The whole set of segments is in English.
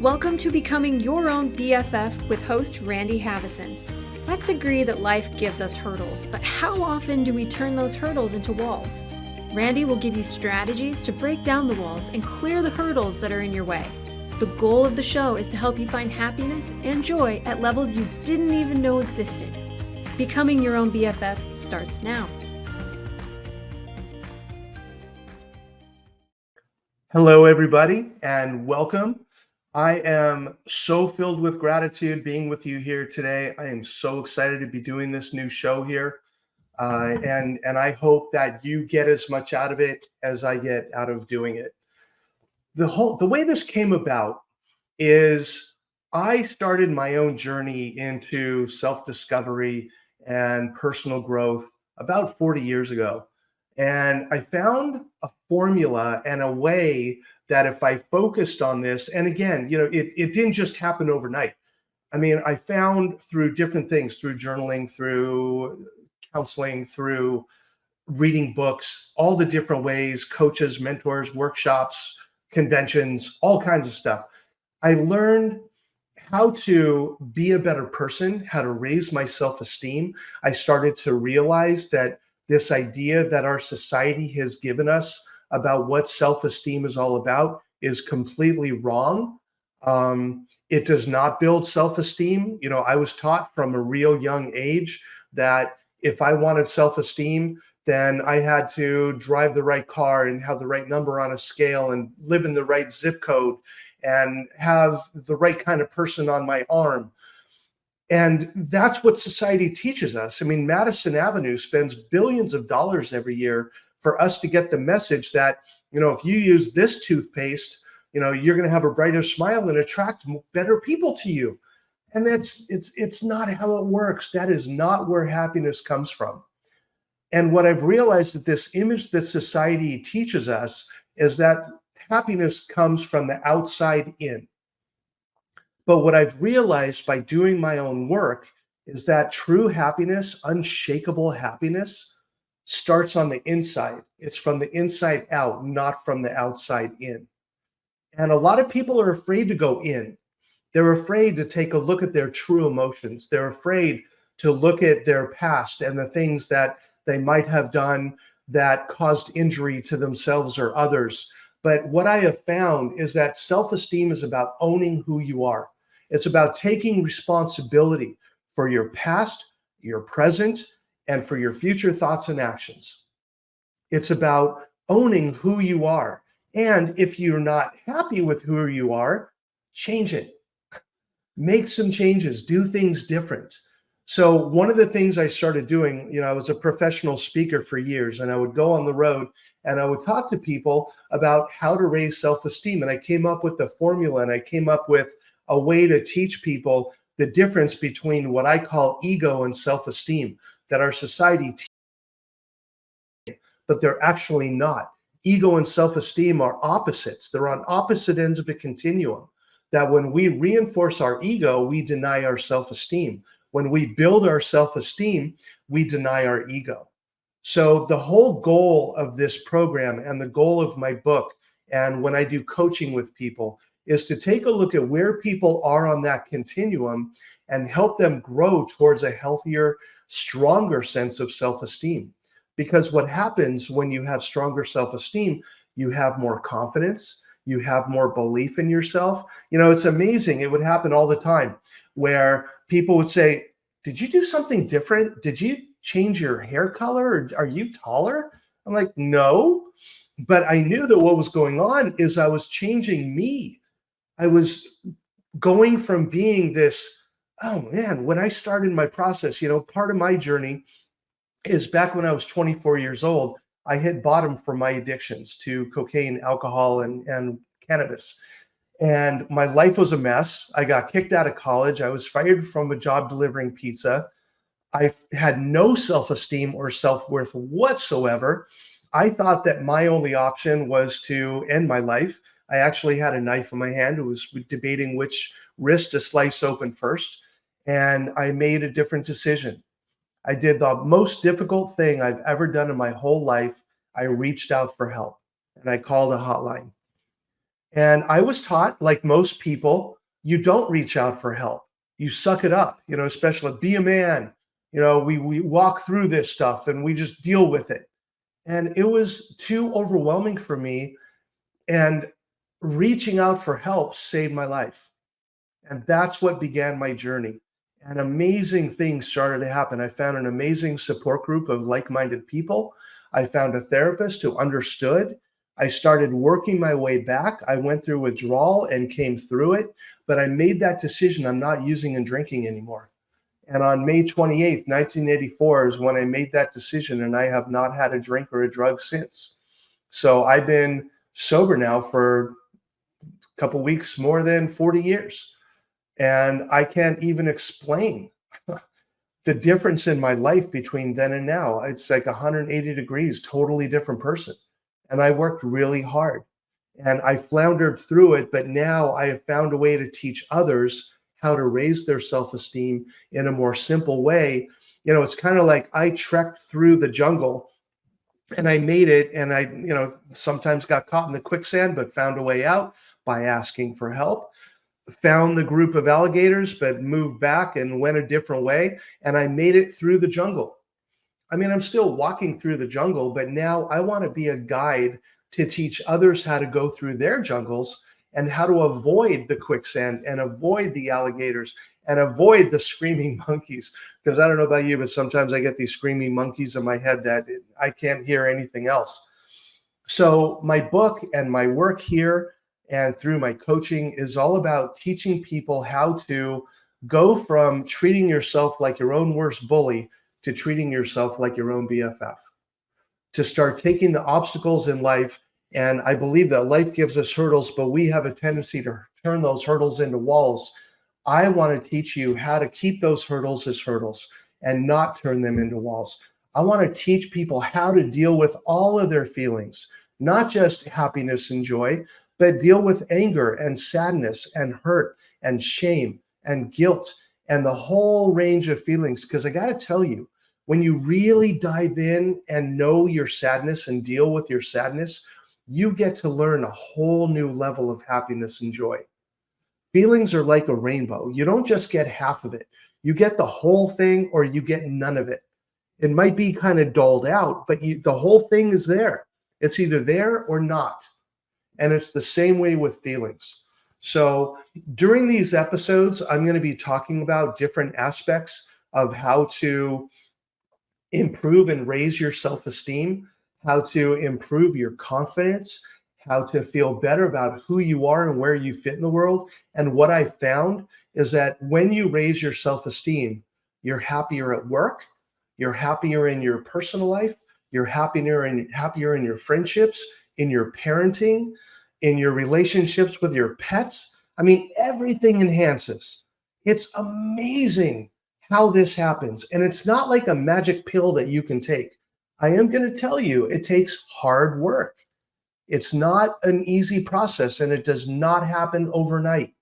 Welcome to Becoming Your Own BFF with host Randy Haveson. Let's agree that life gives us hurdles, but how often do we turn those hurdles into walls? Randy will give you strategies to break down the walls and clear the hurdles that are in your way. The goal of the show is to help you find happiness and joy at levels you didn't even know existed. Becoming Your Own BFF starts now. Hello, everybody, and welcome. I am so filled with gratitude being with you here today. I am so excited to be doing this new show here, and I hope that you get as much out of it as I get out of doing it. The way this came about is I started my own journey into self-discovery and personal growth about 40 years ago. And I found a formula and a way that if I focused on this, and again, it didn't just happen overnight. I mean, I found through different things, through journaling, through counseling, through reading books, all the different ways, coaches, mentors, workshops, conventions, all kinds of stuff. I learned how to be a better person, how to raise my self-esteem. I started to realize that this idea that our society has given us about what self-esteem is all about is completely wrong. It does not build self-esteem. I was taught from a real young age that if I wanted self-esteem, then I had to drive the right car and have the right number on a scale and live in the right zip code and have the right kind of person on my arm. And that's what society teaches us. I mean, Madison Avenue spends billions of dollars every year for us to get the message that, if you use this toothpaste, you're going to have a brighter smile and attract better people to you. And it's not how it works. That is not where happiness comes from. And what I've realized that this image that society teaches us is that happiness comes from the outside in. But what I've realized by doing my own work is that true happiness, unshakable happiness, starts on the inside. It's from the inside out, not from the outside in. And a lot of people are afraid to go in. They're afraid to take a look at their true emotions. They're afraid to look at their past and the things that they might have done that caused injury to themselves or others. But what I have found is that self-esteem is about owning who you are. It's about taking responsibility for your past, your present, and for your future thoughts and actions. It's about owning who you are. And if you're not happy with who you are, change it. Make some changes, do things different. So one of the things I started doing, I was a professional speaker for years, and I would go on the road and I would talk to people about how to raise self-esteem. And I came up with a formula, and I came up with a way to teach people the difference between what I call ego and self-esteem, that our society teaches, but they're actually not. Ego and self-esteem are opposites. They're on opposite ends of a continuum, that when we reinforce our ego, we deny our self-esteem. When we build our self-esteem, we deny our ego. So the whole goal of this program and the goal of my book, and when I do coaching with people, is to take a look at where people are on that continuum and help them grow towards a healthier, stronger sense of self-esteem. Because what happens when you have stronger self-esteem, you have more confidence, you have more belief in yourself. It's amazing. It would happen all the time where people would say, "Did you do something different? Did you change your hair color? Or are you taller?" I'm like, "No." But I knew that what was going on is I was changing me. I was going from being this, oh man, when I started my process, part of my journey is back when I was 24 years old, I hit bottom for my addictions to cocaine, alcohol, and cannabis. And my life was a mess. I got kicked out of college. I was fired from a job delivering pizza. I had no self-esteem or self-worth whatsoever. I thought that my only option was to end my life. I actually had a knife in my hand. I was debating which wrist to slice open first. And I made a different decision. I did the most difficult thing I've ever done in my whole life. I reached out for help and I called a hotline. And I was taught, like most people, you don't reach out for help. You suck it up, especially be a man. We walk through this stuff and we just deal with it. And it was too overwhelming for me. And reaching out for help saved my life. And that's what began my journey. And amazing things started to happen. I found an amazing support group of like-minded people. I found a therapist who understood. I started working my way back. I went through withdrawal and came through it, but I made that decision. I'm not using and drinking anymore. And on May 28th, 1984 is when I made that decision, and I have not had a drink or a drug since. So I've been sober now for a couple weeks, more than 40 years. And I can't even explain the difference in my life between then and now. It's like 180 degrees, totally different person. And I worked really hard and I floundered through it. But now I have found a way to teach others how to raise their self-esteem in a more simple way. It's kind of like I trekked through the jungle and I made it. And I, sometimes got caught in the quicksand, but found a way out by asking for help. Found the group of alligators, but moved back and went a different way. And I made it through the jungle. I mean, I'm still walking through the jungle, but now I want to be a guide to teach others how to go through their jungles and how to avoid the quicksand and avoid the alligators and avoid the screaming monkeys. Because I don't know about you, but sometimes I get these screaming monkeys in my head that I can't hear anything else. So my book and my work here and through my coaching is all about teaching people how to go from treating yourself like your own worst bully to treating yourself like your own BFF, to start taking the obstacles in life. And I believe that life gives us hurdles, but we have a tendency to turn those hurdles into walls. I want to teach you how to keep those hurdles as hurdles and not turn them into walls. I want to teach people how to deal with all of their feelings, not just happiness and joy, but deal with anger and sadness and hurt and shame and guilt and the whole range of feelings. Because I got to tell you, when you really dive in and know your sadness and deal with your sadness, you get to learn a whole new level of happiness and joy. Feelings are like a rainbow. You don't just get half of it. You get the whole thing or you get none of it. It might be kind of dulled out, but the whole thing is there. It's either there or not. And it's the same way with feelings. So during these episodes, I'm going to be talking about different aspects of how to improve and raise your self-esteem, how to improve your confidence, how to feel better about who you are and where you fit in the world. And what I found is that when you raise your self-esteem, you're happier at work, you're happier in your personal life, you're happier in your friendships, in your parenting, in your relationships with your pets. I mean, everything enhances. It's amazing how this happens. And it's not like a magic pill that you can take. I am going to tell you, it takes hard work. It's not an easy process, and it does not happen overnight.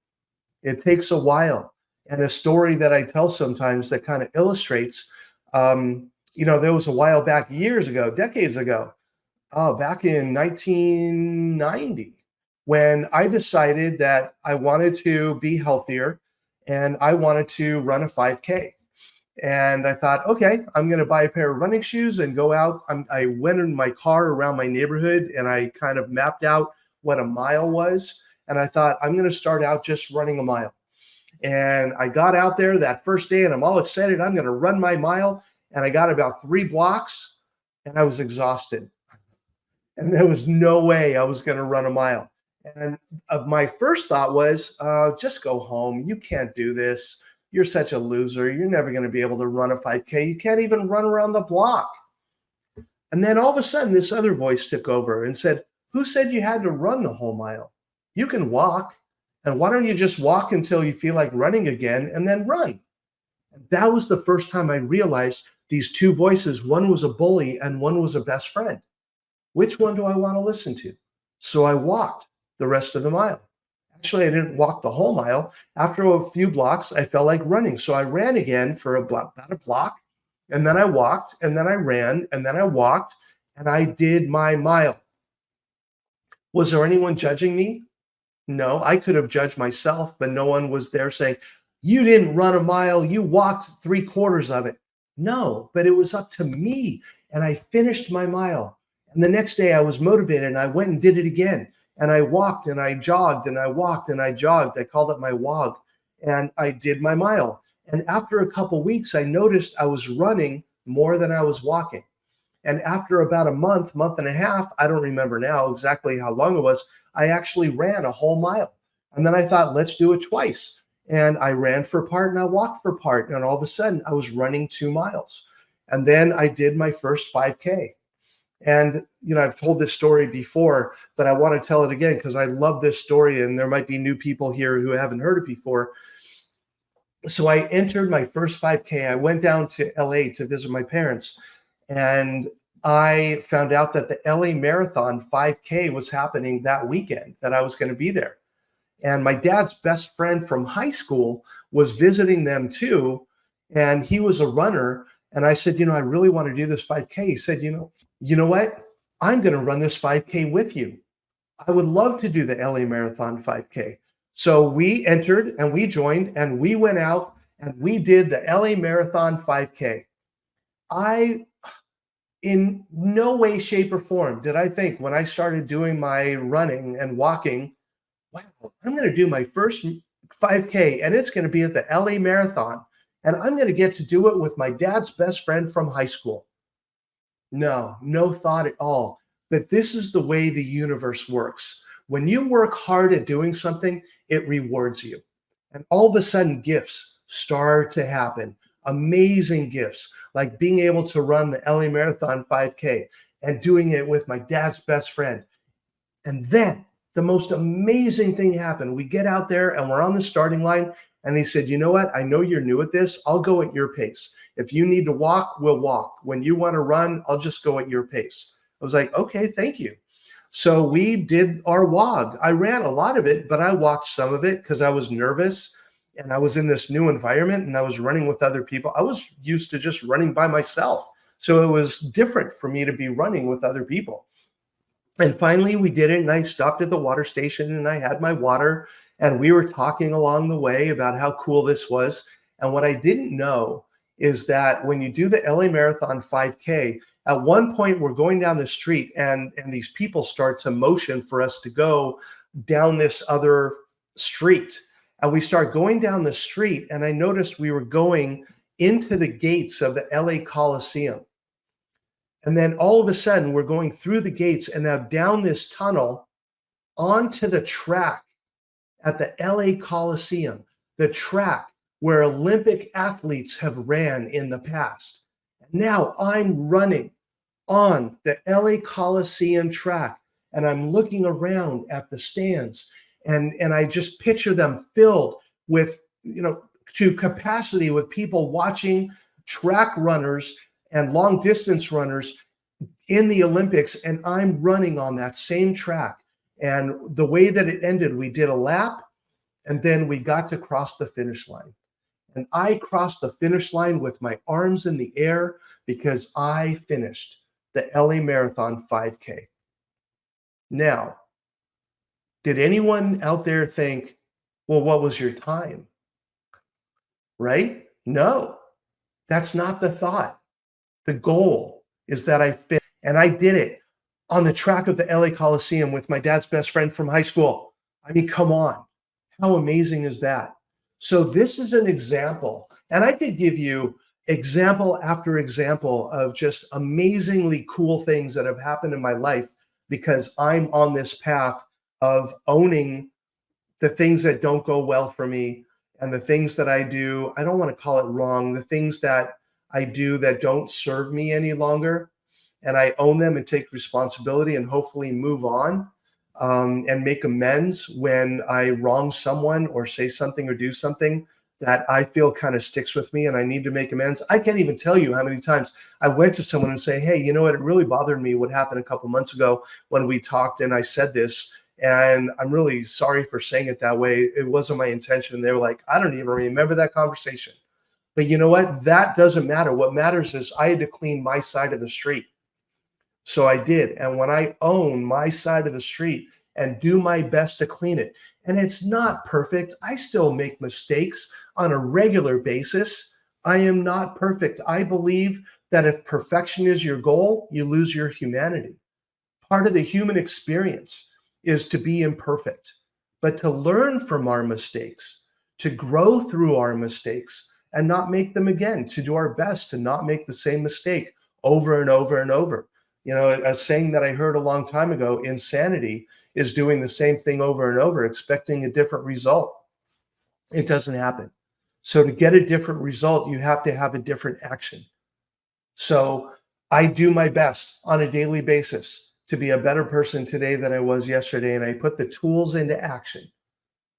It takes a while. And a story that I tell sometimes that kind of illustrates, there was a while back, years ago, decades ago, back in 1990, when I decided that I wanted to be healthier and I wanted to run a 5K. And I thought, okay, I'm going to buy a pair of running shoes and go out. I went in my car around my neighborhood and I kind of mapped out what a mile was. And I thought, I'm going to start out just running a mile. And I got out there that first day and I'm all excited. I'm going to run my mile. And I got about 3 blocks and I was exhausted. And there was no way I was going to run a mile. And my first thought was, just go home. You can't do this. You're such a loser. You're never going to be able to run a 5K. You can't even run around the block. And then all of a sudden, this other voice took over and said, who said you had to run the whole mile? You can walk. And why don't you just walk until you feel like running again and then run? And that was the first time I realized these two voices, one was a bully and one was a best friend. Which one do I want to listen to? So I walked the rest of the mile. Actually, I didn't walk the whole mile. After a few blocks, I felt like running. So I ran again for about a block, and then I walked, and then I ran, and then I walked, and I did my mile. Was there anyone judging me? No, I could have judged myself, but no one was there saying, you didn't run a mile, you walked 3/4 of it. No, but it was up to me. And I finished my mile. And the next day I was motivated and I went and did it again. And I walked and I jogged and I walked and I jogged. I called it my WOG. And I did my mile. And after a couple weeks, I noticed I was running more than I was walking. And after about a month and a half, I don't remember now exactly how long it was, I actually ran a whole mile. And then I thought, let's do it twice. And I ran for part and I walked for part. And all of a sudden, I was running 2 miles. And then I did my first 5K. And, I've told this story before, but I want to tell it again because I love this story. And there might be new people here who haven't heard it before. So I entered my first 5K. I went down to LA to visit my parents. And I found out that the LA Marathon 5K was happening that weekend, that I was going to be there. And my dad's best friend from high school was visiting them too. And he was a runner. And I said, I really want to do this 5K. He said, you know what? I'm going to run this 5K with you. I would love to do the LA Marathon 5K. So we entered and we joined and we went out and we did the LA Marathon 5K. In no way, shape, or form did I think when I started doing my running and walking, wow, I'm going to do my first 5K and it's going to be at the LA Marathon. And I'm going to get to do it with my dad's best friend from high school. No thought at all. But this is the way the universe works. When you work hard at doing something, it rewards you. And all of a sudden, gifts start to happen. Amazing gifts, like being able to run the LA Marathon 5K and doing it with my dad's best friend. And then the most amazing thing happened. We get out there and we're on the starting line. And he said, you know what? I know you're new at this. I'll go at your pace. If you need to walk, we'll walk. When you want to run, I'll just go at your pace. I was like, okay, thank you. So we did our WOG. I ran a lot of it, but I walked some of it because I was nervous and I was in this new environment and I was running with other people. I was used to just running by myself. So it was different for me to be running with other people. And finally we did it and I stopped at the water station and I had my water and we were talking along the way about how cool this was. And what I didn't know is that when you do the LA Marathon 5K, at one point we're going down the street and these people start to motion for us to go down this other street. And we start going down the street and I noticed we were going into the gates of the LA Coliseum. And then all of a sudden we're going through the gates and now down this tunnel onto the track at the LA Coliseum, the track where Olympic athletes have ran in the past. Now I'm running on the LA Coliseum track and I'm looking around at the stands and I just picture them filled with, to capacity with people watching track runners and long distance runners in the Olympics. And I'm running on that same track. And the way that it ended, we did a lap and then we got to cross the finish line. And I crossed the finish line with my arms in the air because I finished the LA Marathon 5K. Now, did anyone out there think, well, what was your time? Right? No, that's not the thought. The goal is that I finished, and I did it on the track of the LA Coliseum with my dad's best friend from high school. I mean, come on. How amazing is that? So this is an example, and I could give you example after example of just amazingly cool things that have happened in my life because I'm on this path of owning the things that don't go well for me and the things that I do. I don't want to call it wrong, the things that I do that don't serve me any longer. And I own them and take responsibility and hopefully move on. And make amends when I wrong someone or say something or do something that I feel kind of sticks with me and I need to make amends. I can't even tell you how many times I went to someone and say, hey, you know what? It really bothered me what happened a couple months ago when we talked and I said this, and I'm really sorry for saying it that way. It wasn't my intention. They were like, I don't even remember that conversation. But you know what? That doesn't matter. What matters is I had to clean my side of the street. So I did. And when I own my side of the street and do my best to clean it, And it's not perfect. I still make mistakes on a regular basis. I am not perfect. I believe that if perfection is your goal, you lose your humanity. Part of the human experience is to be imperfect, but to learn from our mistakes, to grow through our mistakes and not make them again, to do our best to not make the same mistake over and over and over. A saying that I heard a long time ago, insanity is doing the same thing over and over, expecting a different result. It doesn't happen. So to get a different result, you have to have a different action. So I do my best on a daily basis to be a better person today than I was yesterday. And I put the tools into action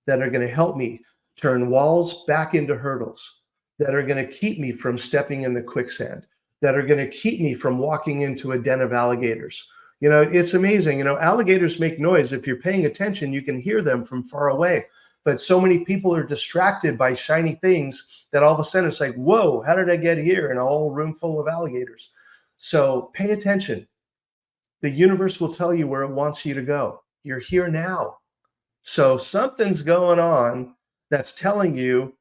that are going to help me turn walls back into hurdles, that are going to keep me from stepping in the quicksand, that are going to keep me from walking into a den of alligators. It's amazing. Alligators make noise. If you're paying attention, you can hear them from far away. But so many people are distracted by shiny things that all of a sudden it's like, whoa, how did I get here in a whole room full of alligators? So pay attention. The universe will tell you where it wants you to go. You're here now. So something's going on that's telling you,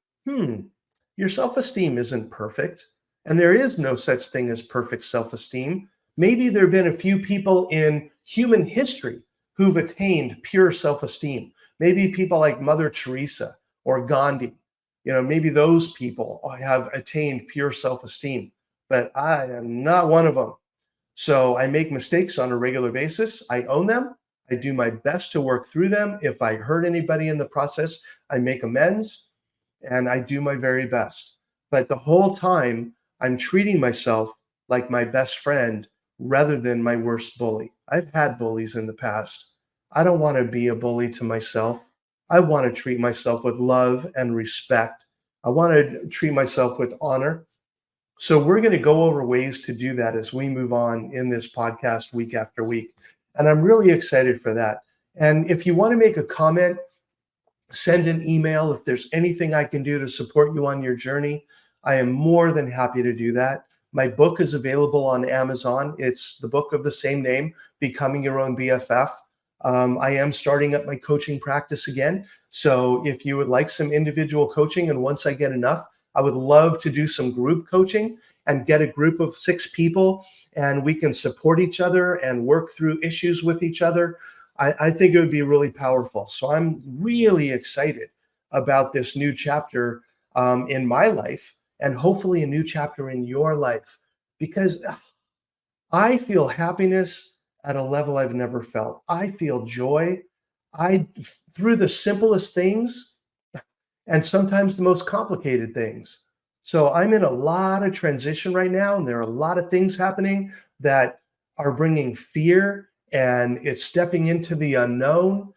your self-esteem isn't perfect. And there is no such thing as perfect self-esteem. Maybe there have been a few people in human history who've attained pure self-esteem. Maybe people like Mother Teresa or Gandhi, maybe those people have attained pure self-esteem, but I am not one of them. So I make mistakes on a regular basis. I own them. I do my best to work through them. If I hurt anybody in the process, I make amends and I do my very best. But the whole time I'm treating myself like my best friend rather than my worst bully. I've had bullies in the past. I don't want to be a bully to myself. I want to treat myself with love and respect. I want to treat myself with honor. So we're going to go over ways to do that as we move on in this podcast week after week. And I'm really excited for that. And if you want to make a comment, send an email. If there's anything I can do to support you on your journey, I am more than happy to do that. My book is available on Amazon. It's the book of the same name, Becoming Your Own BFF. I am starting up my coaching practice again. So if you would like some individual coaching, and once I get enough, I would love to do some group coaching and get a group of 6 people, and we can support each other and work through issues with each other. I think it would be really powerful. So I'm really excited about this new chapter in my life, and hopefully a new chapter in your life, because I feel happiness at a level I've never felt. I feel joy. Through the simplest things and sometimes the most complicated things. So I'm in a lot of transition right now, and there are a lot of things happening that are bringing fear, and it's stepping into the unknown.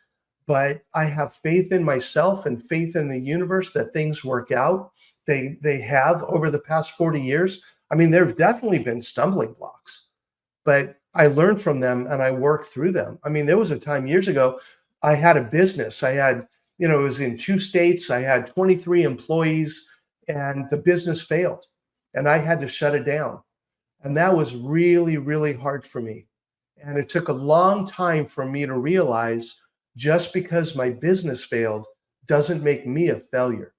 But I have faith in myself and faith in the universe that things work out. They have over the past 40 years. I mean, there have definitely been stumbling blocks, but I learned from them and I worked through them. I mean, there was a time years ago, I had a business. I had, it was in 2 states. I had 23 employees, and the business failed and I had to shut it down. And that was really, really hard for me. And it took a long time for me to realize just because my business failed doesn't make me a failure.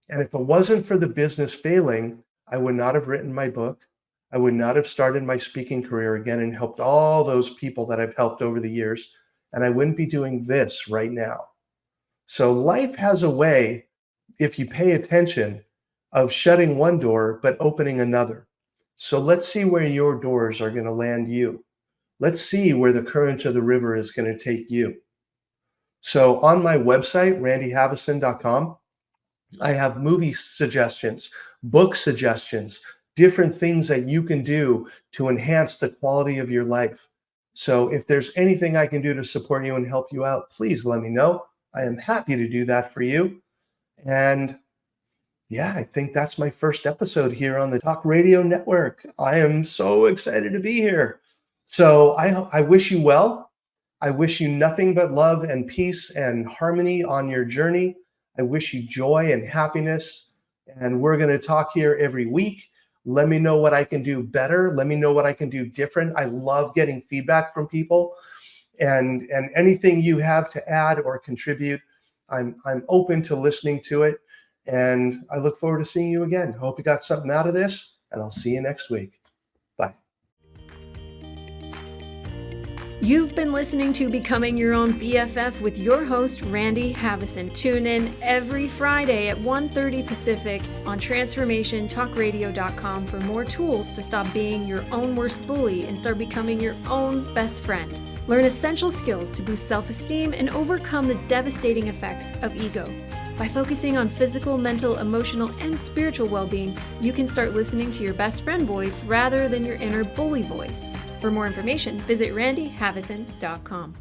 And if it wasn't for the business failing, I would not have written my book. I would not have started my speaking career again and helped all those people that I've helped over the years. And I wouldn't be doing this right now. So life has a way, if you pay attention, of shutting one door, but opening another. So let's see where your doors are going to land you. Let's see where the current of the river is going to take you. So on my website, randyhaveson.com, I have movie suggestions, book suggestions, different things that you can do to enhance the quality of your life. So if there's anything I can do to support you and help you out, please let me know. I am happy to do that for you. And yeah, I think that's my first episode here on the Talk Radio Network. I am so excited to be here. So I wish you well. I wish you nothing but love and peace and harmony on your journey. I wish you joy and happiness. And we're going to talk here every week. Let me know what I can do better. Let me know what I can do different. I love getting feedback from people. And anything you have to add or contribute, I'm open to listening to it. And I look forward to seeing you again. Hope you got something out of this, and I'll see you next week. Bye. You've been listening to Becoming Your Own BFF with your host, Randy Haveson. Tune in every Friday at 1:30 Pacific on transformationtalkradio.com for more tools to stop being your own worst bully and start becoming your own best friend. Learn essential skills to boost self-esteem and overcome the devastating effects of ego. By focusing on physical, mental, emotional, and spiritual well-being, you can start listening to your best friend voice rather than your inner bully voice. For more information, visit randyhaveson.com.